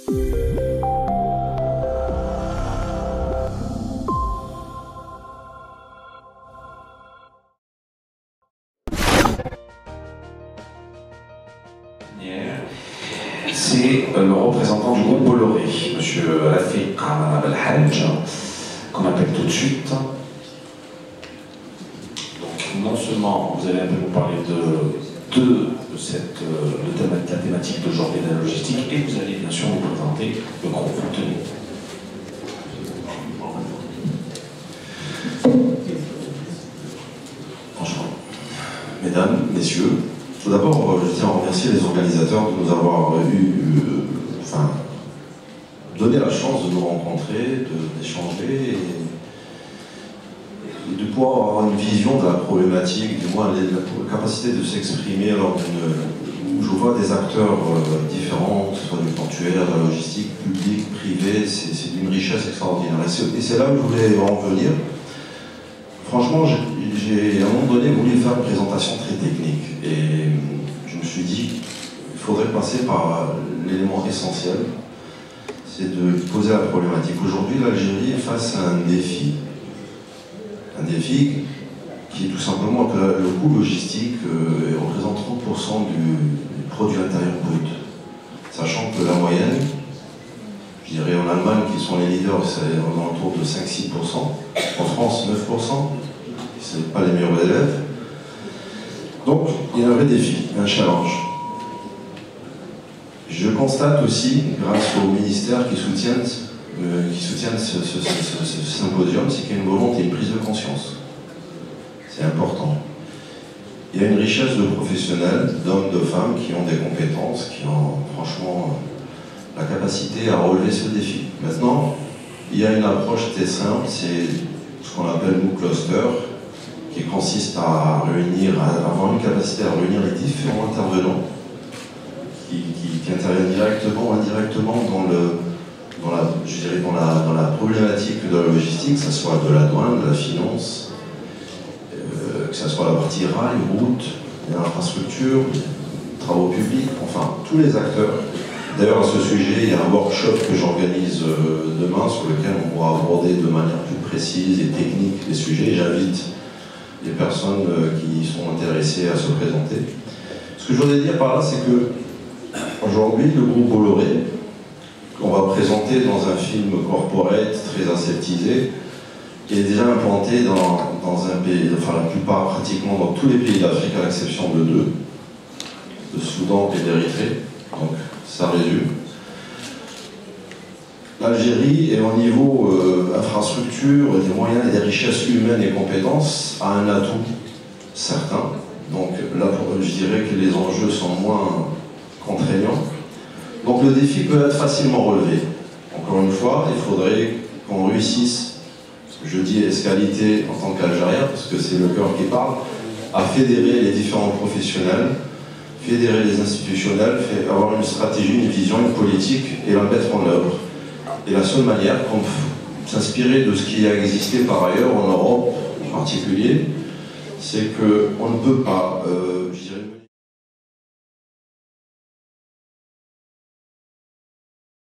C'est le représentant du groupe Bolloré, M. Rafiq Belhadj, qu'on appelle tout de suite. Donc, non seulement vous allez un peu nous parler de la thématique d'aujourd'hui de la logistique, et vous allez bien sûr nous présenter le groupe. Tenez. Bonjour. Mesdames, messieurs, tout d'abord, je tiens à remercier les organisateurs de nous avoir donné la chance de nous rencontrer, d'échanger et de pouvoir avoir une vision de la problématique, du moins la capacité de s'exprimer où je vois des acteurs différents, que ce soit du portuaire, de la logistique, public, privé, c'est d'une richesse extraordinaire. Et c'est là où je voulais en venir. Franchement, j'ai à un moment donné voulu faire une présentation très technique et je me suis dit il faudrait passer par l'élément essentiel, c'est de poser la problématique. Aujourd'hui, l'Algérie est face à un défi qui est tout simplement que le coût logistique représente 30% du produit intérieur brut, sachant que la moyenne, je dirais en Allemagne qui sont les leaders, c'est autour de 5-6%, en France 9%, ce n'est pas les meilleurs élèves. Donc il y a un vrai défi, un challenge. Je constate aussi, grâce aux ministères qui soutiennent ce symposium, c'est qu'il y a une volonté, une prise de conscience. C'est important. Il y a une richesse de professionnels, d'hommes, de femmes qui ont des compétences, qui ont franchement la capacité à relever ce défi. Maintenant, il y a une approche très simple, c'est ce qu'on appelle nous cluster, qui consiste à avoir une capacité à réunir les différents intervenants qui interviennent directement ou indirectement dans la problématique de la logistique, que ce soit de la douane, de la finance, que ce soit la partie rail, route, infrastructure, travaux publics, enfin tous les acteurs. D'ailleurs à ce sujet, il y a un workshop que j'organise demain sur lequel on pourra aborder de manière plus précise et technique les sujets. J'invite les personnes qui sont intéressées à se présenter. Ce que je voudrais dire par là, c'est que aujourd'hui, le groupe Bolloré, qu'on va présenter dans un film corporate très aseptisé, qui est déjà implanté dans un pays, enfin la plupart, pratiquement dans tous les pays d'Afrique, à l'exception de deux, le Soudan et l'Érythrée. Donc ça résume. L'Algérie est au niveau infrastructure, des moyens et des richesses humaines et compétences, a un atout certain. Donc là, je dirais que les enjeux sont moins contraignants. Donc le défi peut être facilement relevé. Encore une fois, il faudrait qu'on réussisse, je dis escalité en tant qu'Algérien, parce que c'est le cœur qui parle, à fédérer les différents professionnels, fédérer les institutionnels, avoir une stratégie, une vision, une politique et la mettre en œuvre. Et la seule manière, s'inspirer de ce qui a existé par ailleurs en Europe en particulier, c'est qu'on ne peut pas, je dirais,